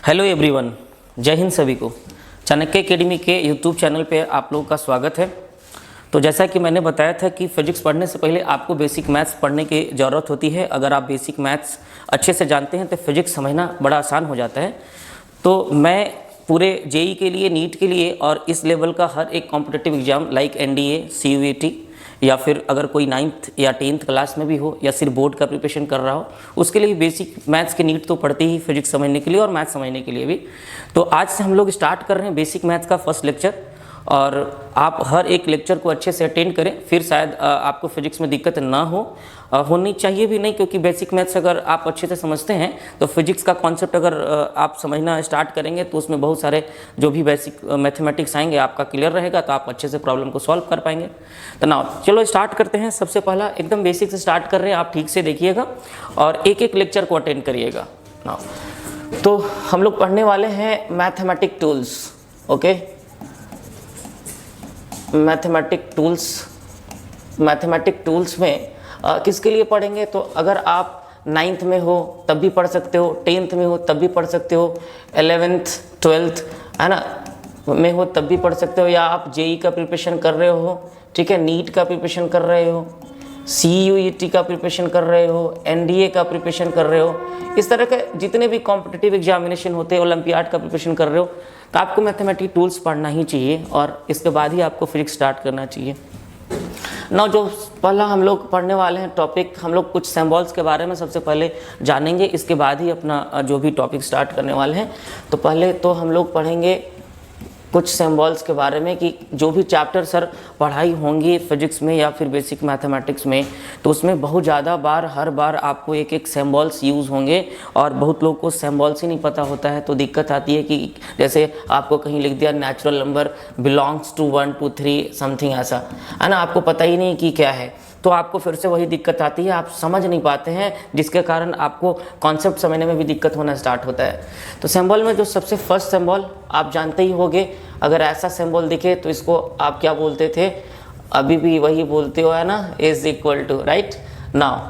Hello everyone, जय हिंद सभी को। चाणक्य एकेडमी के यूट्यूब चैनल पे आप लोगों का स्वागत है। तो जैसा कि मैंने बताया था कि फिजिक्स पढ़ने से पहले आपको बेसिक मैथ्स पढ़ने की ज़रूरत होती है। अगर आप बेसिक मैथ्स अच्छे से जानते हैं तो फिजिक्स समझना बड़ा आसान हो जाता है। तो मैं पूरे जेई के लिए, नीट के लिए और इस लेवल का हर एक competitive exam like NDA, CUET या फिर अगर कोई 9th या 10th क्लास में भी हो या सिर्फ बोर्ड का प्रिपरेशन कर रहा हो, उसके लिए बेसिक मैथ्स के नीट तो पढ़ते ही फिजिक्स समझने के लिए और मैथ्स समझने के लिए भी। तो आज से हम लोग स्टार्ट कर रहे हैं बेसिक मैथ्स का फर्स्ट लेक्चर, और आप हर एक लेक्चर को अच्छे से अटेंड करें, फिर शायद आपको फिजिक्स में दिक्कत ना होनी चाहिए भी नहीं, क्योंकि बेसिक मैथ्स अगर आप अच्छे से समझते हैं तो फिजिक्स का कॉन्सेप्ट अगर आप समझना स्टार्ट करेंगे तो उसमें बहुत सारे जो भी बेसिक मैथमेटिक्स आएंगे आपका क्लियर रहेगा, तो आप अच्छे से प्रॉब्लम को सॉल्व कर पाएंगे। तो ना चलो स्टार्ट करते हैं। सबसे पहला एकदम बेसिक से स्टार्ट कर रहे हैं, आप ठीक से देखिएगा और एक एक लेक्चर को अटेंड करिएगा ना। तो हम लोग पढ़ने वाले हैं mathematic tools. Okay, mathematic tools में किसके लिए पढ़ेंगे? तो अगर आप 9th में हो तब भी पढ़ सकते हो, 10th में हो तब भी पढ़ सकते हो, 11th 12th है ना में हो तब भी पढ़ सकते हो, या आप जेई का प्रिपरेशन कर रहे हो, ठीक है, नीट का प्रिपरेशन कर रहे हो, सीयूईटी का प्रिपरेशन कर रहे हो, एनडीए का प्रिपरेशन कर रहे हो, इस तरह के जितने भी कॉम्पिटिटिव एग्जामिनेशन होते हैं, ओलंपियाड का प्रिपरेशन कर रहे हो, तो आपको मैथमेटिक टूल्स पढ़ना ही चाहिए और इसके बाद ही आपको फिजिक्स स्टार्ट करना चाहिए। ना जो पहला हम लोग पढ़ने वाले हैं टॉपिक, हम लोग कुछ सिंबल्स के बारे में सबसे पहले जानेंगे, इसके बाद ही अपना जो भी टॉपिक स्टार्ट करने वाले हैं। तो पहले तो हम लोग पढ़ेंगे कुछ सिंबल्स के बारे में कि जो भी चैप्टर सर पढ़ाई होंगी फिजिक्स में या फिर बेसिक मैथमेटिक्स में, तो उसमें बहुत ज़्यादा बार हर बार आपको एक एक सिंबल्स यूज़ होंगे, और बहुत लोगों को सिंबल्स ही नहीं पता होता है, तो दिक्कत आती है कि जैसे आपको कहीं लिख दिया natural number belongs to 1 2 3 something, ऐसा है ना, आपको पता ही नहीं कि क्या है, तो आपको फिर से वही दिक्कत आती है, आप समझ नहीं पाते हैं, जिसके कारण आपको कॉन्सेप्ट समझने में भी दिक्कत होना स्टार्ट होता है। तो सिंबल में जो सबसे फर्स्ट सिंबल आप जानते ही होंगे, अगर ऐसा सिंबल दिखे तो इसको आप क्या बोलते थे, अभी भी वही बोलते हो है ना, is equal to, right. Now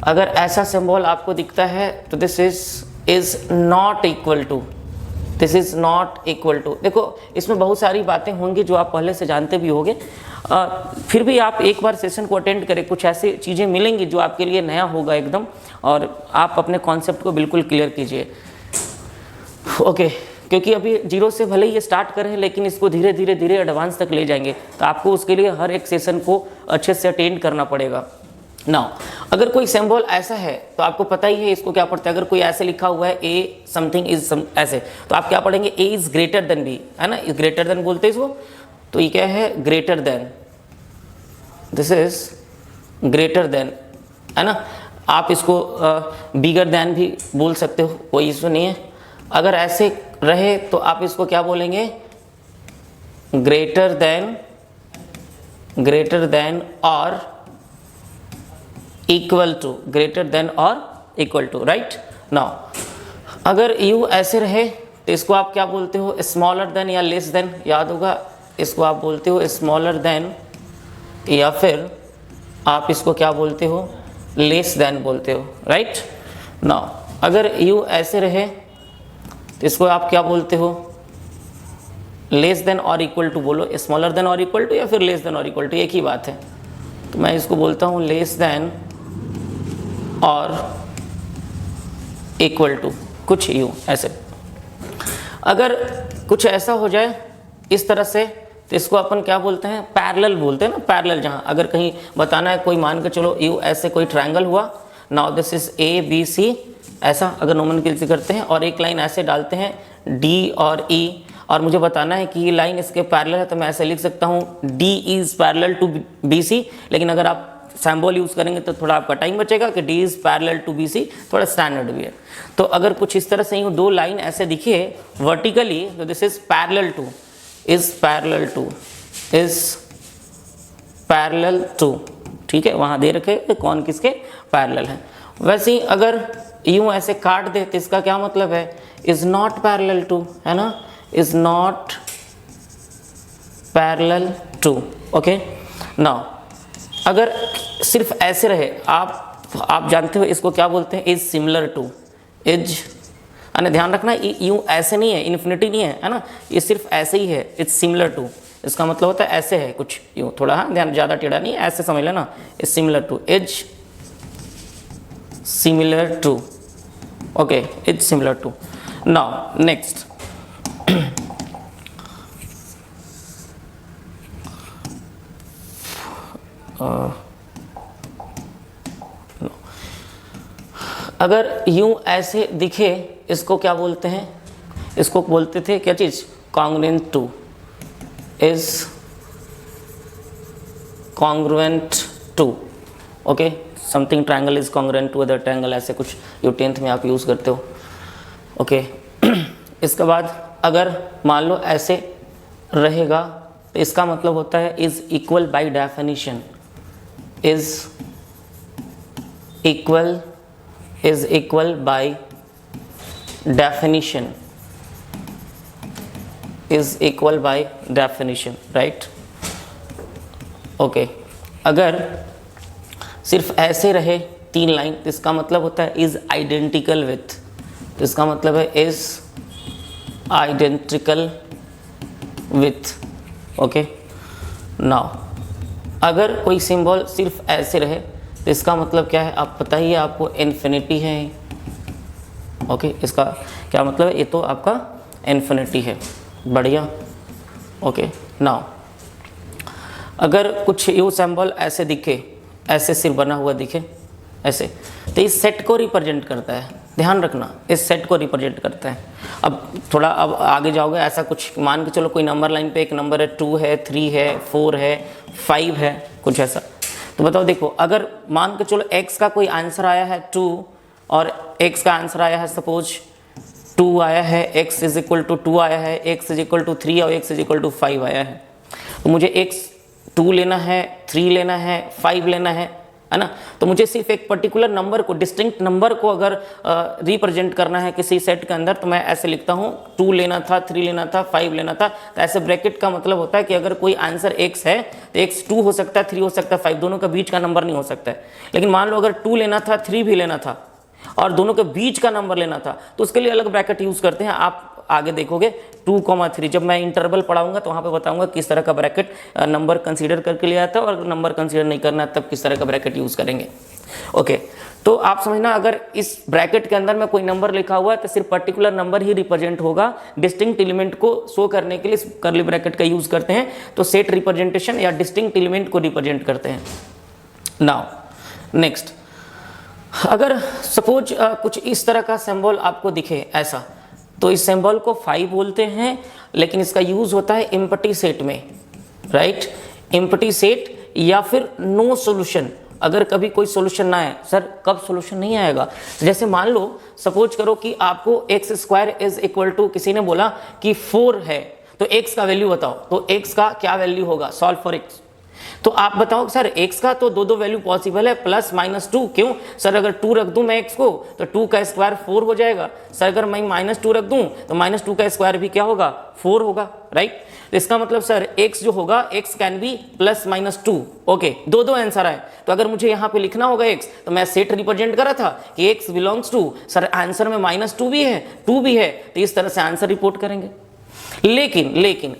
अगर ऐसा सिंबल आपको दिखता है तो this is not equal to, this is not equal to. देखो इसमें बहुत सारी बातें होंगी जो आप पहले से जानते भी होंगे, फिर भी आप एक बार सेशन को अटेंड करें, कुछ ऐसी चीज़ें मिलेंगी जो आपके लिए नया होगा एकदम, और आप अपने कॉन्सेप्ट को बिल्कुल क्लियर कीजिए। ओके, क्योंकि अभी जीरो से भले ही ये स्टार्ट करें, लेकिन इसको धीरे धीरे एडवांस तक ले जाएंगे, तो आपको उसके लिए हर एक सेशन को अच्छे से अटेंड करना पड़ेगा। नाउ अगर कोई सिंबल ऐसा है तो आपको पता ही है इसको क्या पढ़ते हैं। अगर कोई ऐसे लिखा हुआ है ए समथिंग इज ऐसे, तो आप क्या पढ़ेंगे, ए इज ग्रेटर देन बी, है ना, इज ग्रेटर देन बोलते हैं इसको, तो ये क्या है, greater than, this is greater than, है ना। आप इसको बिगर देन भी बोल सकते हो, कोई इशू नहीं है। अगर ऐसे रहे तो आप इसको क्या बोलेंगे, ग्रेटर देन और इक्वल टू, ग्रेटर देन और इक्वल टू, राइट। नाउ अगर यू ऐसे रहे तो इसको आप क्या बोलते हो, स्मॉलर देन या लेस देन, याद होगा, इसको आप बोलते हो स्मॉलर देन, या फिर आप इसको क्या बोलते हो, लेस देन बोलते हो, राइट। नाउ अगर यू ऐसे रहे तो इसको आप क्या बोलते हो, लेस देन और इक्वल टू बोलो, स्मॉलर देन और इक्वल टू या फिर लेस देन और इक्वल टू, एक ही बात है। तो मैं इसको बोलता हूँ लेस देन और इक्वल टू, कुछ यूँ ऐसे। अगर कुछ ऐसा हो जाए इस तरह से तो इसको अपन क्या बोलते हैं, पैरेलल बोलते हैं ना, पैरेलल। जहाँ अगर कहीं बताना है, कोई मान के चलो यू ऐसे कोई ट्रायंगल हुआ, now this is A B C, ऐसा अगर नोमेनक्लेचर करते हैं और एक लाइन ऐसे डालते हैं डी और ई, और मुझे बताना है कि ये लाइन इसके पैरेलल है, तो मैं ऐसे लिख सकता हूँ D is parallel to B C. लेकिन अगर आप सिंबल यूज़ करेंगे तो थोड़ा आपका टाइम बचेगा कि D is parallel to B C, थोड़ा स्टैंडर्ड भी है। तो अगर कुछ इस तरह से यूँ दो लाइन ऐसे दिखे वर्टिकली, तो this is parallel to, is parallel to, ठीक है, वहाँ दे रखे कौन किसके पैरेलल है। वैसे ही अगर यूँ ऐसे काट दे तो इसका क्या मतलब है, इज नॉट पैरेलल टू, है ना, is not parallel to. Okay, now अगर सिर्फ ऐसे रहे, आप जानते हो इसको क्या बोलते हैं, इज सिमिलर टू, इज है ना। ध्यान रखना यूं ऐसे नहीं है, इन्फिनिटी नहीं है ना, ये सिर्फ ऐसे ही है, इट्स सिमिलर टू, इसका मतलब होता है ऐसे है कुछ यूं थोड़ा, हाँ ध्यान, ज़्यादा टेढ़ा नहीं है, ऐसे समझ लेना, it's similar to, is similar to, okay, it's similar to. Now next, अगर यूं ऐसे दिखे इसको क्या बोलते हैं, इसको बोलते थे क्या चीज़, congruent to, is congruent to, okay, something triangle is congruent to other triangle, ऐसे कुछ जो 10th में आप यूज़ करते हो, ओके। इसके बाद अगर मान लो ऐसे रहेगा तो इसका मतलब होता है is equal by definition, is equal by definition, is equal by definition, right, okay. अगर सिर्फ ऐसे रहे 3 लाइन तो इसका मतलब होता है इज आइडेंटिकल विथ, इसका मतलब है is identical with, okay. Now अगर कोई सिंबल सिर्फ ऐसे रहे तो इसका मतलब क्या है, आप पता ही है आपको, इन्फिनिटी है, ओके। इसका क्या मतलब है, ये तो आपका इन्फिनिटी है, बढ़िया, ओके। नाउ अगर कुछ यू सिंबल ऐसे दिखे, ऐसे सिर्फ बना हुआ दिखे ऐसे, तो इस सेट को रिप्रेजेंट करता है, ध्यान रखना, इस सेट को रिप्रेजेंट करता है। अब थोड़ा अब आगे जाओगे, ऐसा कुछ मान के चलो कोई नंबर लाइन पे एक नंबर है, 2 है, 3 है, 4 है, 5 है, कुछ ऐसा, तो बताओ देखो, अगर मान के चलो x का कोई आंसर आया है 2 और x का आंसर आया है सपोज 2 आया है, x इज इक्वल टू 2 आया है, x इज इक्वल टू 3 और x इज इक्वल टू 5 आया है, तो मुझे x 2 लेना है, 3 लेना है, 5 लेना है ना। तो मुझे सिर्फ एक पर्टिकुलर नंबर को, डिस्टिंक्ट नंबर को अगर रिप्रेजेंट करना है किसी सेट के अंदर, तो मैं ऐसे लिखता हूँ 2 लेना था, 3 लेना था, 5 लेना था, तो ऐसे ब्रैकेट का मतलब होता है कि अगर कोई आंसर x है तो x 2 हो सकता है, 3 हो सकता है, 5, दोनों के बीच का नंबर नहीं हो सकता है। लेकिन मान लो अगर 2 लेना था, 3 भी लेना था और दोनों के बीच का नंबर लेना था, तो उसके लिए अलग ब्रैकेट यूज़ करते हैं, आप आगे देखोगे 2,3, जब मैं इंटरवल पढ़ाऊंगा तो वहाँ पे बताऊंगा किस तरह का ब्रैकेट नंबर कंसीडर करके लिया था, और नंबर कंसीडर नहीं करना तब किस तरह का ब्रैकेट यूज़ करेंगे, ओके। तो आप समझना, अगर इस ब्रैकेट के अंदर में कोई नंबर लिखा हुआ है तो सिर्फ पर्टिकुलर नंबर ही रिप्रेजेंट होगा, डिस्टिंक्ट एलिमेंट को शो करने के लिए कर्ली ब्रैकेट का यूज़ करते हैं, तो सेट रिप्रेजेंटेशन या डिस्टिंक्ट एलिमेंट को रिप्रेजेंट करते हैं। नाउ नेक्स्ट, अगर सपोज कुछ इस तरह का सिंबल आपको दिखे ऐसा, तो इस सिंबल को 5 बोलते हैं, लेकिन इसका यूज होता है एम्प्टी सेट में, राइट, एम्प्टी सेट या फिर नो सॉल्यूशन। अगर कभी कोई सॉल्यूशन ना आए, सर कब सॉल्यूशन नहीं आएगा, जैसे मान लो सपोज करो कि आपको x² इज इक्वल टू, किसी ने बोला कि 4 है, तो x का वैल्यू बताओ, तो x का क्या वैल्यू होगा, सॉल्व फॉर x, तो आप बताओ सर x का तो दो वैल्यू पॉसिबल है, +-2, क्यों सर, अगर 2 रख दूं मैं x को तो 2 का स्क्वायर 4 हो जाएगा, सर अगर मैं -2 रख दूं तो -2 का स्क्वायर भी क्या होगा, 4 होगा, राइट। तो इसका मतलब सर x जो होगा, x कैन बी +-2, ओके, दो आंसर आए, तो अगर मुझे यहाँ पे लिखना होगा x, तो मैं सेट रिप्रेजेंट करा था कि x belongs to, sir answer में -2 भी है, 2 भी है, तो इस तरह से आंसर रिपोर्ट करेंगे। लेकिन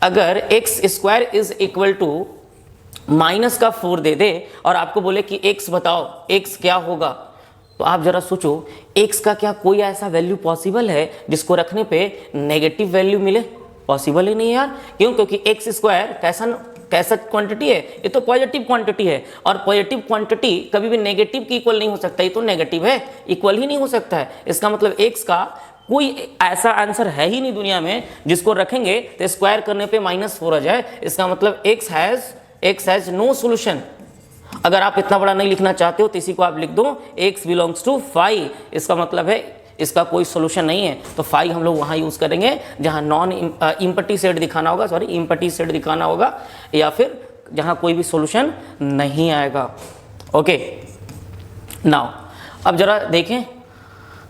अगर x² इज इक्वल टू -4 दे दे और आपको बोले कि x बताओ, x क्या होगा, तो आप जरा सोचो, x का क्या कोई ऐसा वैल्यू पॉसिबल है जिसको रखने पे नेगेटिव वैल्यू मिले, पॉसिबल ही नहीं यार, क्यों, क्योंकि x² कैसा क्वांटिटी है, ये तो पॉजिटिव क्वांटिटी है, और पॉजिटिव क्वांटिटी कभी भी नेगेटिव की इक्वल नहीं हो सकता, ये तो नेगेटिव है, इक्वल ही नहीं हो सकता है। इसका मतलब x का कोई ऐसा आंसर है ही नहीं दुनिया में जिसको रखेंगे तो स्क्वायर करने पे -4 आ जाए, इसका मतलब x हैज नो सॉल्यूशन। अगर आप इतना बड़ा नहीं लिखना चाहते हो तो इसी को आप लिख दो x बिलोंग्स टू 5, इसका मतलब है इसका कोई सॉल्यूशन नहीं है, तो 5 हम लोग वहाँ यूज़ करेंगे जहाँ नॉन इम्पटी सेट दिखाना होगा, इम्पटी सेट दिखाना होगा, या फिर जहाँ कोई भी सॉल्यूशन नहीं आएगा, ओके। नाउ अब जरा देखें,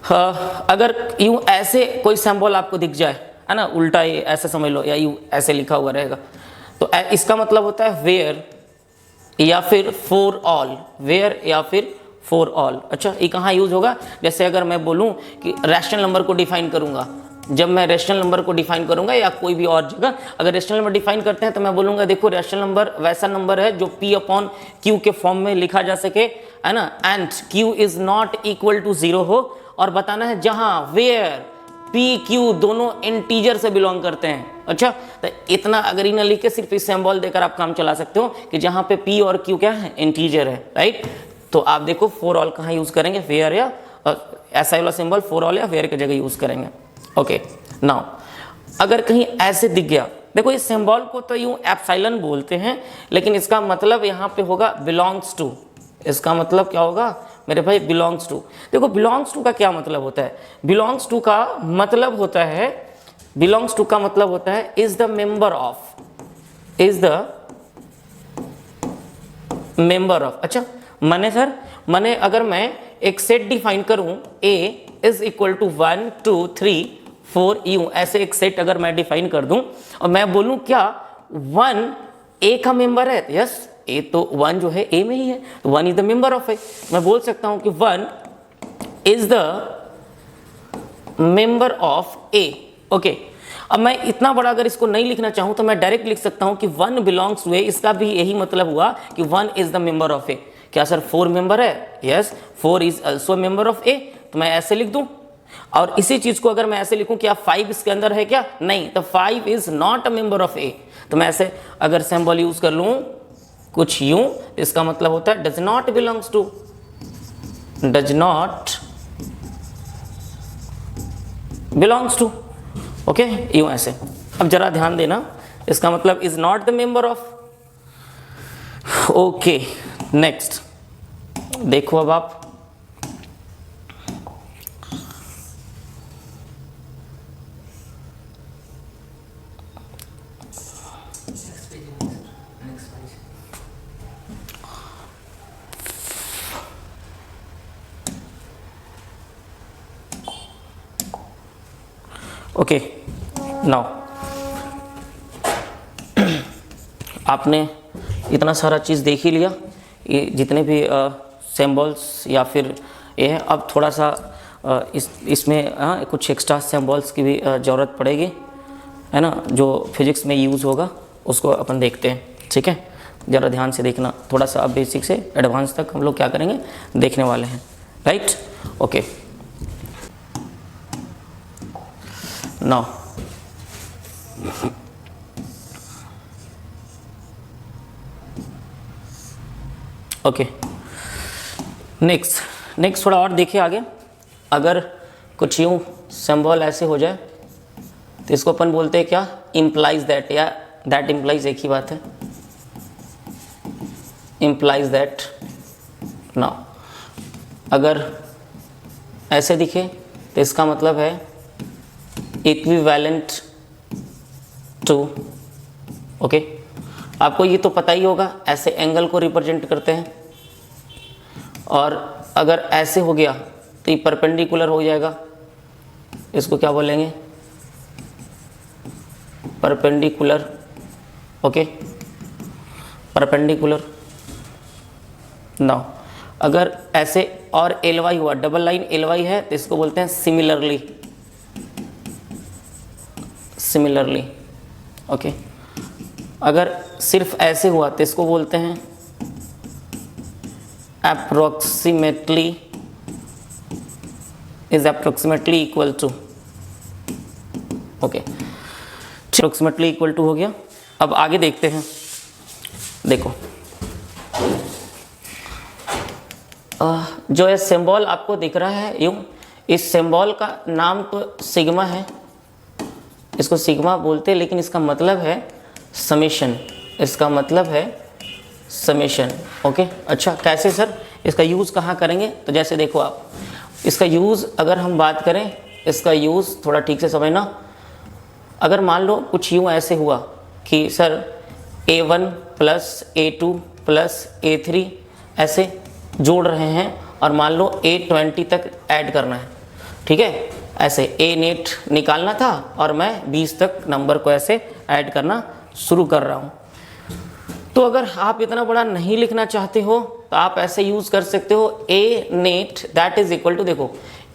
अगर यूं ऐसे कोई सिंबल आपको दिख जाए, है ना, उल्टा ये ऐसे समझ लो, या यूं ऐसे लिखा हुआ रहेगा, तो इसका मतलब होता है वेयर या फिर फॉर ऑल, वेयर या फिर फॉर ऑल। अच्छा, ये कहाँ यूज़ होगा? जैसे अगर मैं बोलूँ कि रैशनल नंबर को डिफाइन करूँगा, जब मैं रैशनल नंबर को डिफाइन करूँगा या कोई भी और जगह अगर रैशनल नंबर डिफाइन करते हैं तो मैं बोलूँगा देखो रैशनल नंबर वैसा नंबर है जो P अपॉन Q के फॉर्म में लिखा जा सके, है ना, and Q is not equal to 0 हो, और बताना है जहाँ वेयर P Q दोनों इंटीजर से बिलोंग करते हैं। अच्छा, तो इतना अगर ही ना लिख के सिर्फ इस सिंबल देकर आप काम चला सकते हो कि जहाँ पे P और Q क्या है, इंटीजर है, राइट। तो आप देखो फॉर ऑल कहाँ यूज़ करेंगे, वेयर या ऐसा वाला सिंबल फॉर ऑल या वेयर की जगह यूज़ करेंगे। ओके, नाउ अगर कहीं ऐसे दिख गया, देखो इस सिंबल को तो यूं एप्सिलॉन बोलते हैं, लेकिन इसका मतलब यहाँ पे होगा बिलोंग्स टू। इसका मतलब क्या होगा मेरे भाई? Belongs to. देखो बिलोंग्स टू का क्या मतलब होता है? बिलोंग्स टू का मतलब होता है, बिलोंग्स टू का मतलब होता है is the member of, is the member of. अच्छा, माने सर, माने अगर मैं एक सेट डिफाइन करूं A इज इक्वल टू 1 2 3 4 यूं, ऐसे एक सेट अगर मैं डिफाइन कर दूं और मैं बोलूं क्या 1 A का मेंबर है, यस A तो 1 जो है A में ही है, तो 1 is the member of A। मैं बोल सकता हूं कि 1 is the member of A। Okay, अब मैं इतना बड़ा अगर इसको नहीं लिखना चाहूं तो मैं डायरेक्ट लिख सकता हूं कि 1 बिलोंग्स टू A। इसका भी यही मतलब हुआ कि 1 is the member of A। क्या सर 4 मेंबर है? Yes, 4 is also member of A, तो मैं ऐसे लिख दूं। और इसी चीज को अगर मैं ऐसे लिखूं क्या 5 इसके अंदर है क्या? नहीं, तो 5 is not a member of A। तो मैं ऐसे अगर सिंबल यूज कर लूं कुछ यूं, इसका मतलब होता है does not belongs to, does not belongs to. Okay, यूं ऐसे। अब जरा ध्यान देना, इसका मतलब is not the member of. Okay, next देखो अब आप, ओके नाउ आपने इतना सारा चीज़ देख ही लिया, ये जितने भी सिंबल्स या फिर ये है। अब थोड़ा सा इसमें कुछ एक्स्ट्रा सिंबल्स की भी ज़रूरत पड़ेगी, है ना, जो फिजिक्स में यूज़ होगा उसको अपन देखते हैं, ठीक है। ज़रा ध्यान से देखना, थोड़ा सा अब बेसिक से एडवांस तक हम लोग क्या करेंगे देखने वाले हैं, right. Okay, now okay, next थोड़ा और देखिए आगे। अगर कुछ यूँ सिंबल ऐसे हो जाए तो इसको अपन बोलते हैं क्या, इम्प्लाइज दैट, या दैट इम्प्लाइज एक ही बात है, इम्प्लाइज दैट। नाउ अगर ऐसे दिखे तो इसका मतलब है इक्विवेलेंट टू। ओके, आपको ये तो पता ही होगा, ऐसे एंगल को रिप्रेजेंट करते हैं, और अगर ऐसे हो गया तो ये परपेंडिकुलर हो जाएगा, इसको क्या बोलेंगे, परपेंडिकुलर। Okay, perpendicular. नाउ अगर ऐसे और एल वाई हुआ, डबल लाइन एल वाई है, तो इसको बोलते हैं सिमिलरली, सिमिलरली। ओके, अगर सिर्फ ऐसे हुआ तो इसको बोलते हैं approximately, is approximately equal to. Okay, approximately equal to हो गया। अब आगे देखते हैं, देखो जो ये सिंबल आपको दिख रहा है यूं, इस सिंबल का नाम तो सिग्मा है, इसको सिग्मा बोलते हैं, लेकिन इसका मतलब है समेशन, इसका मतलब है समेशन। ओके, अच्छा कैसे सर, इसका यूज़ कहाँ करेंगे? तो जैसे देखो आप, इसका यूज़ अगर हम बात करें, इसका यूज़ थोड़ा ठीक से समझना। अगर मान लो कुछ यूँ ऐसे हुआ कि sir A1 plus A2 plus A3 ऐसे जोड़ रहे हैं, और मान लो A20 तक ऐड करना है, ठीक है, ऐसे A नेट निकालना था और मैं 20 तक नंबर को ऐसे ऐड करना शुरू कर रहा हूँ। तो अगर आप इतना बड़ा नहीं लिखना चाहते हो तो आप ऐसे यूज कर सकते हो A net that is equal to, देखो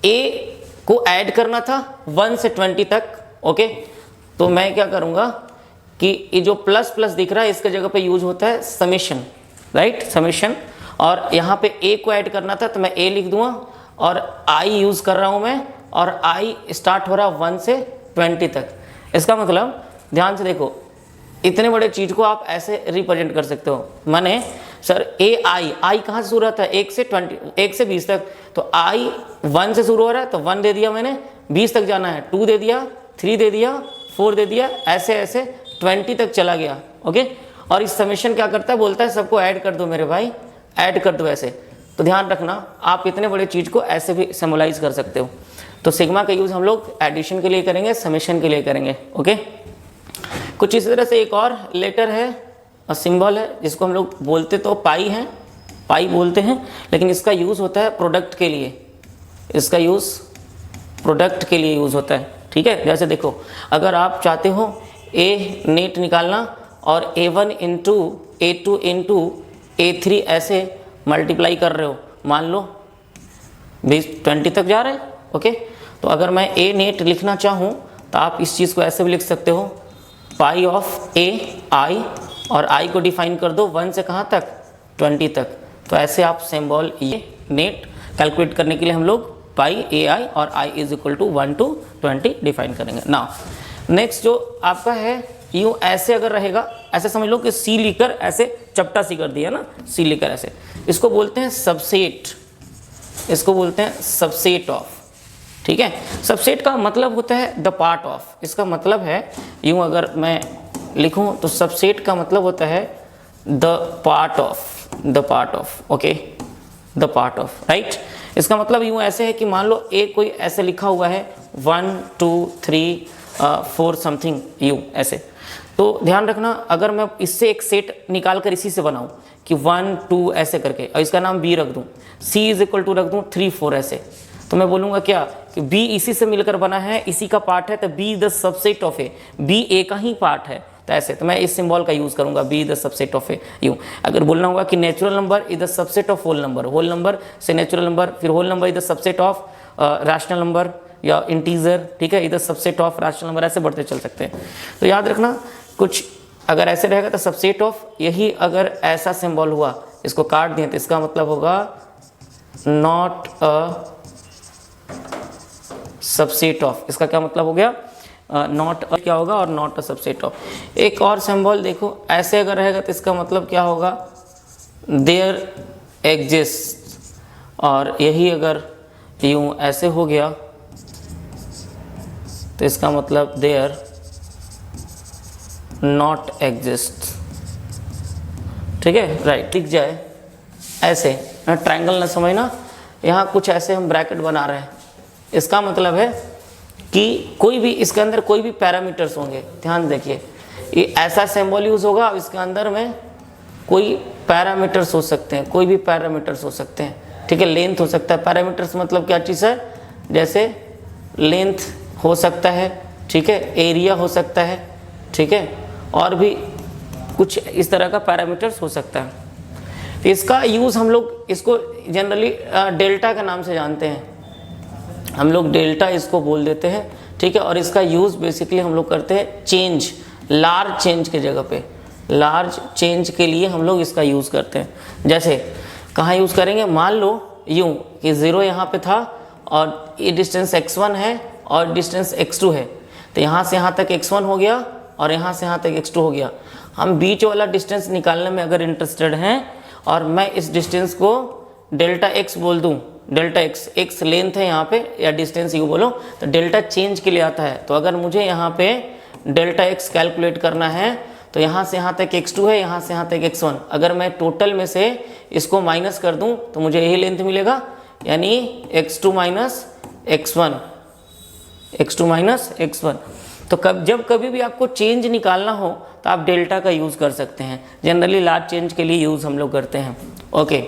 ए को ऐड करना था 1 से 20 तक, ओके। तो मैं क्या करूंगा कि ये जो प्लस प्लस दिख रहा है इसके जगह पे यूज होता है समेशन, राइट, समेशन। और यहाँ पे ए को ऐड करना था तो मैं ए लिख दूंगा, और आई यूज कर रहा हूँ मैं, और आई स्टार्ट हो रहा 1 से 20 तक। इसका मतलब ध्यान से देखो, इतने बड़े चीज को आप ऐसे रिप्रेजेंट कर सकते हो। माने सर ए आई कहाँ से शुरू होता है 1 से 20 तक, तो आई 1 से शुरू हो रहा है तो 1 दे दिया मैंने, 20 तक जाना है 2 दे दिया, 3 दे दिया, 4 दे दिया, ऐसे ऐसे 20 तक चला गया, ओके। और इस समेशन क्या करता है, बोलता है सबको ऐड कर दो मेरे भाई, ऐड कर दो ऐसे। तो ध्यान रखना आप इतने बड़े चीज को ऐसे भी सिम्बलाइज कर सकते हो। तो सिग्मा का यूज हम लोग एडिशन के लिए करेंगे, समेशन के लिए करेंगे, ओके। कुछ इसी तरह से एक और लेटर है और सिंबल है जिसको हम लोग बोलते तो पाई हैं, पाई बोलते हैं, लेकिन इसका यूज़ होता है प्रोडक्ट के लिए, इसका यूज़ प्रोडक्ट के लिए यूज़ होता है, ठीक है। जैसे देखो अगर आप चाहते हो ए नेट निकालना और A1 into A2 into A3 ऐसे मल्टीप्लाई कर रहे हो, मान लो 20 तक जा रहे हैं, ओके। तो अगर मैं ए नेट लिखना चाहूँ तो आप इस चीज़ को ऐसे भी लिख सकते हो, पाई ऑफ ए आई, और आई को डिफाइन कर दो 1 से कहाँ तक 20 तक। तो ऐसे आप सिंबल ये नेट कैलकुलेट करने के लिए हम लोग पाई ए आई और I is equal to 1 to 20 define करेंगे। नाउ नेक्स्ट जो आपका है यूँ ऐसे अगर रहेगा, ऐसे समझ लो कि सी लिखकर ऐसे चपटा सी कर दिया ना, सी लिखकर ऐसे, इसको बोलते हैं सबसेट, इसको बोलते हैं सबसेट ऑफ, ठीक है। सबसेट का मतलब होता है द पार्ट ऑफ, इसका मतलब है यूँ अगर मैं लिखूं तो सबसेट का मतलब होता है the part of, the part of, okay, the part of, right. इसका मतलब यूँ ऐसे है कि मान लो ए कोई ऐसे लिखा हुआ है 1 2 3 4 समथिंग यू ऐसे, तो ध्यान रखना अगर मैं इससे एक सेट निकाल कर इसी से बनाऊं कि 1 2 ऐसे करके और इसका नाम बी रख दूं, सी इज इक्वल टू रख दूं 3 4 ऐसे, तो मैं बोलूँगा क्या कि बी इसी से मिलकर बना है, इसी का पार्ट है, तो B the subset of A, B A का ही पार्ट है, तो ऐसे तो मैं इस सिंबल का यूज़ करूँगा B the subset of A यूँ। अगर बोलना होगा कि natural number is the subset of whole number, whole number से नेचुरल नंबर, फिर whole number is the subset of rational number या इंटीजर, ठीक है, is the subset of rational number, ऐसे बढ़ते चल सकते हैं। तो याद रखना कुछ अगर ऐसे रहेगा तो सबसेट ऑफ, यही अगर ऐसा सिंबल हुआ इसको काट दिए तो इसका मतलब होगा नॉट अ सबसेट ऑफ, इसका क्या मतलब हो गया नॉट क्या होगा और नॉट अ सबसेट ऑफ। एक और सिंबल देखो ऐसे अगर रहेगा तो इसका मतलब क्या होगा देयर एग्जिस्ट, और यही अगर यूं ऐसे हो गया तो इसका मतलब देयर नॉट एग्जिस्ट, ठीक है, राइट। दिख जाए ऐसे ट्रायंगल ना समझना, यहाँ कुछ ऐसे हम ब्रैकेट बना रहे हैं, इसका मतलब है कि कोई भी इसके अंदर कोई भी पैरामीटर्स होंगे, ध्यान देखिए ये ऐसा सिंबल यूज होगा, अब इसके अंदर में कोई पैरामीटर्स हो सकते हैं, कोई भी पैरामीटर्स हो सकते हैं, ठीक है, लेंथ हो सकता है, पैरामीटर्स मतलब क्या चीज़ है, जैसे लेंथ हो सकता है, ठीक है, एरिया हो सकता है, ठीक है, और भी कुछ इस तरह का पैरामीटर्स हो सकता है। तो इसका यूज़ हम लोग इसको जनरली डेल्टा के नाम से जानते हैं, हम लोग डेल्टा इसको बोल देते हैं, ठीक है। और इसका यूज़ बेसिकली हम लोग करते हैं चेंज, लार्ज चेंज के जगह पे, लार्ज चेंज के लिए हम लोग इसका यूज़ करते हैं। जैसे कहाँ यूज़ करेंगे, मान लो यूँ कि 0 यहाँ पे था और ये डिस्टेंस x1 है और डिस्टेंस x2 है, तो यहाँ से यहाँ तक x1 हो गया और यहाँ से यहाँ तक x2 हो गया। हम बीच वाला डिस्टेंस निकालने में अगर इंटरेस्टेड हैं और मैं इस डिस्टेंस को डेल्टा x बोल दूँ, डेल्टा x लेंथ है यहाँ पे या डिस्टेंस यू बोलो, तो डेल्टा चेंज के लिए आता है। तो अगर मुझे यहाँ पे डेल्टा x कैलकुलेट करना है तो यहाँ से यहाँ तक x2 है, यहाँ से यहाँ तक x1, अगर मैं टोटल में से इसको माइनस कर दूँ तो मुझे यही लेंथ मिलेगा, यानी x2 माइनस x1। तो जब कभी भी आपको चेंज निकालना हो तो आप डेल्टा का यूज़ कर सकते हैं, जनरली लार्ज चेंज के लिए यूज़ हम लोग करते हैं, ओके।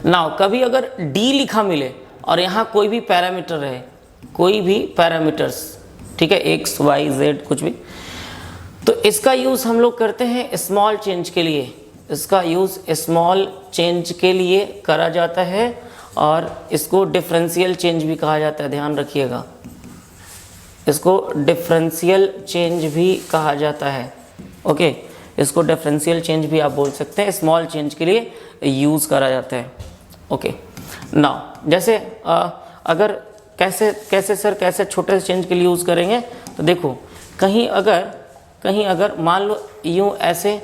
नाउ कभी अगर डी लिखा मिले और यहाँ कोई भी पैरामीटर रहे, कोई भी पैरामीटर्स, ठीक है, एक्स वाई जेड कुछ भी, तो इसका यूज़ हम लोग करते हैं स्मॉल चेंज के लिए, इसका यूज़ स्मॉल चेंज के लिए करा जाता है और इसको डिफरेंशियल चेंज भी कहा जाता है, ध्यान रखिएगा, इसको डिफरेंशियल चेंज भी कहा जाता है। ओके, इसको डिफरेंशियल चेंज भी आप बोल सकते हैं, स्मॉल चेंज के लिए यूज़ करा जाता है। ओके, नाउ जैसे अगर कैसे सर कैसे छोटे से चेंज के लिए यूज़ करेंगे, तो देखो कहीं अगर मान लो यूँ ऐसे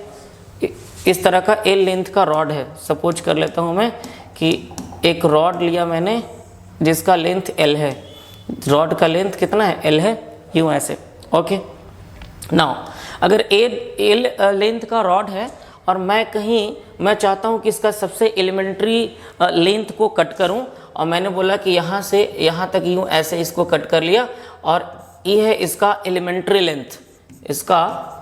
इस तरह का एल लेंथ का रॉड है, सपोज कर लेता हूँ मैं कि एक रॉड लिया मैंने जिसका लेंथ एल है, रॉड का लेंथ कितना है, एल है, यूँ ऐसे। ओके, नाउ अगर एल लेंथ का रॉड है और मैं चाहता हूँ कि इसका सबसे एलिमेंट्री लेंथ को कट करूँ, और मैंने बोला कि यहाँ से यहाँ तक यूँ ऐसे इसको कट कर लिया, और ये है इसका एलिमेंट्री लेंथ, इसका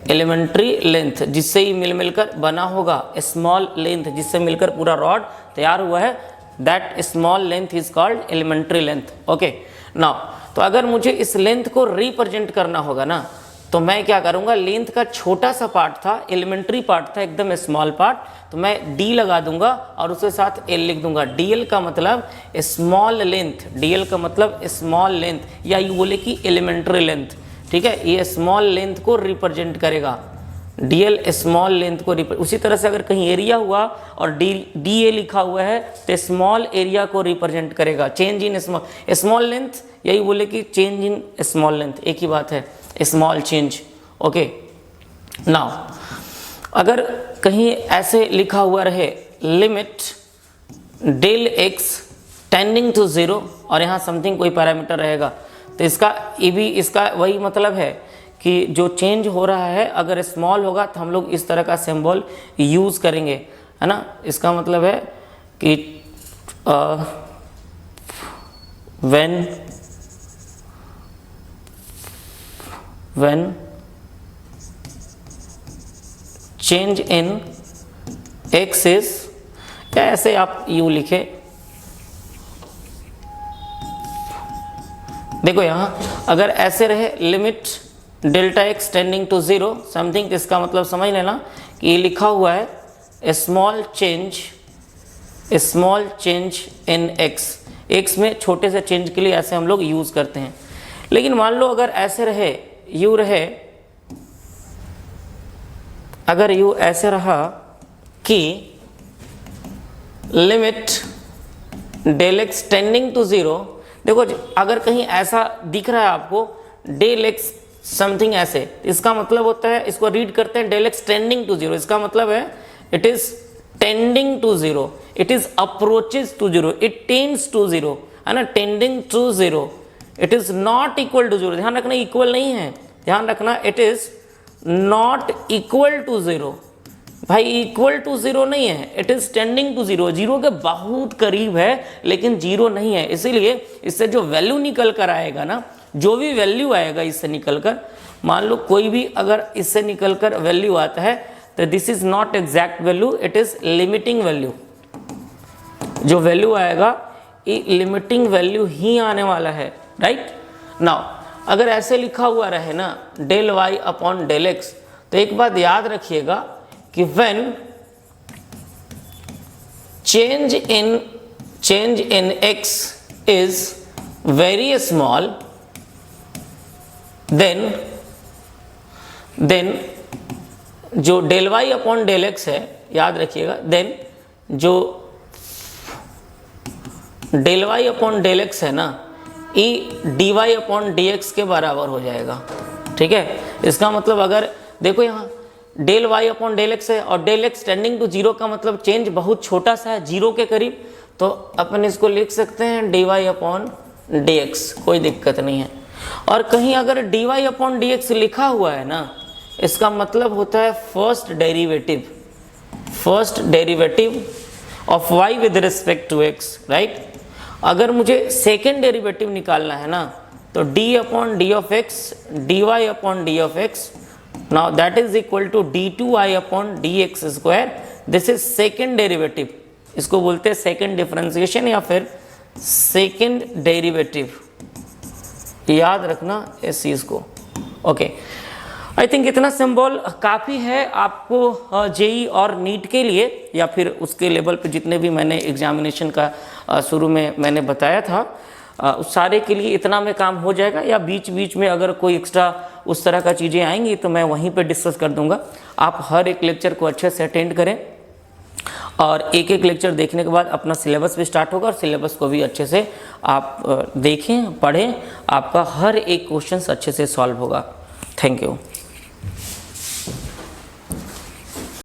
एलिमेंट्री लेंथ जिससे ही मिलकर बना होगा स्मॉल लेंथ, जिससे मिलकर पूरा रॉड तैयार हुआ है, that small length is called elementary length. Okay, now तो अगर मुझे इस लेंथ को रिप्रेजेंट करना होगा ना, तो मैं क्या करूँगा, लेंथ का छोटा सा पार्ट था, एलिमेंट्री पार्ट था, एकदम स्मॉल पार्ट, तो मैं डी लगा दूंगा और उसके साथ एल लिख दूंगा। डीएल का मतलब स्मॉल लेंथ, डीएल का मतलब स्मॉल लेंथ, या यू बोले कि एलिमेंट्री लेंथ। ठीक है, ये स्मॉल लेंथ को रिप्रेजेंट करेगा, डीएल स्मॉल लेंथ को उसी तरह से अगर कहीं एरिया हुआ और डी ए लिखा हुआ है तो स्मॉल एरिया को रिप्रेजेंट करेगा, चेंज इन स्मॉल लेंथ, यही बोले कि चेंज इन स्मॉल लेंथ, एक ही बात है, स्मॉल चेंज। ओके, नाउ अगर कहीं ऐसे लिखा हुआ रहे limit del X tending to 0 और यहाँ समथिंग कोई पैरामीटर रहेगा, तो इसका वही मतलब है कि जो चेंज हो रहा है अगर स्मॉल होगा तो हम लोग इस तरह का सिंबल यूज़ करेंगे, है ना। इसका मतलब है कि when change in x is, या ऐसे आप यूँ लिखे, देखो यहाँ अगर ऐसे रहे limit delta X tending to 0 something, इसका मतलब समझ लेना कि ये लिखा हुआ है स्मॉल चेंज इन एक्स में छोटे से चेंज के लिए ऐसे हम लोग यूज़ करते हैं। लेकिन मान लो अगर ऐसे रहे, यू रहे, अगर यू ऐसे रहा कि limit del X tending to 0, देखो अगर कहीं ऐसा दिख रहा है आपको डेल एक्स समथिंग ऐसे, इसका मतलब होता है, इसको रीड करते हैं डेल एक्स टेंडिंग टू 0, इसका मतलब है it is tending to 0, it is approaches to 0, it tends to 0, है ना, tending to 0, it is not equal to 0, ध्यान रखना इक्वल नहीं है, ध्यान रखना it is not equal to 0, भाई इक्वल टू 0 नहीं है, इट इज टेंडिंग टू 0, 0 के बहुत करीब है लेकिन 0 नहीं है। इसीलिए इससे जो वैल्यू निकल कर आएगा ना, जो भी वैल्यू आएगा इससे निकल कर, मान लो कोई भी अगर इससे निकल कर वैल्यू आता है तो this is not exact value, it is limiting value. जो वैल्यू आएगा ये लिमिटिंग वैल्यू ही आने वाला है, राइट। नाउ अगर ऐसे लिखा हुआ रहे ना del Y upon del X, तो एक बात याद रखिएगा कि when change in X is very small, then जो del Y upon del X है, याद रखिएगा, देन जो del Y upon del X है ना, ई D Y upon D X के बराबर हो जाएगा। ठीक है, इसका मतलब अगर देखो यहाँ del Y upon del X है और डेल एक्स टेंडिंग टू 0 का मतलब चेंज बहुत छोटा सा है, 0 के करीब, तो अपन इसको लिख सकते हैं D Y upon D X, कोई दिक्कत नहीं है। और कहीं अगर D Y upon D X लिखा हुआ है ना, इसका मतलब होता है first derivative of Y with respect to X, right. अगर मुझे सेकेंड डेरिवेटिव निकालना है ना, तो D upon D of X D Y upon D of X, now that is equal to D two Y upon D X square, this is second derivative, इसको बोलते हैं second differentiation या फिर second derivative, याद रखना इस चीज़ को। Okay, I think इतना सिंबल काफ़ी है आपको जेई और नीट के लिए, या फिर उसके लेवल पे जितने भी मैंने एग्जामिनेशन का शुरू में मैंने बताया था उस सारे के लिए इतना में काम हो जाएगा। या बीच बीच में अगर कोई एक्स्ट्रा उस तरह का चीज़ें आएंगी तो मैं वहीं पे डिस्कस कर दूंगा। आप हर एक लेक्चर को अच्छे से अटेंड करें और एक एक लेक्चर देखने के बाद अपना सिलेबस भी स्टार्ट होगा और सिलेबस को भी अच्छे से आप देखें, पढ़ें, आपका हर एक क्वेश्चन अच्छे से सॉल्व होगा। Thank you.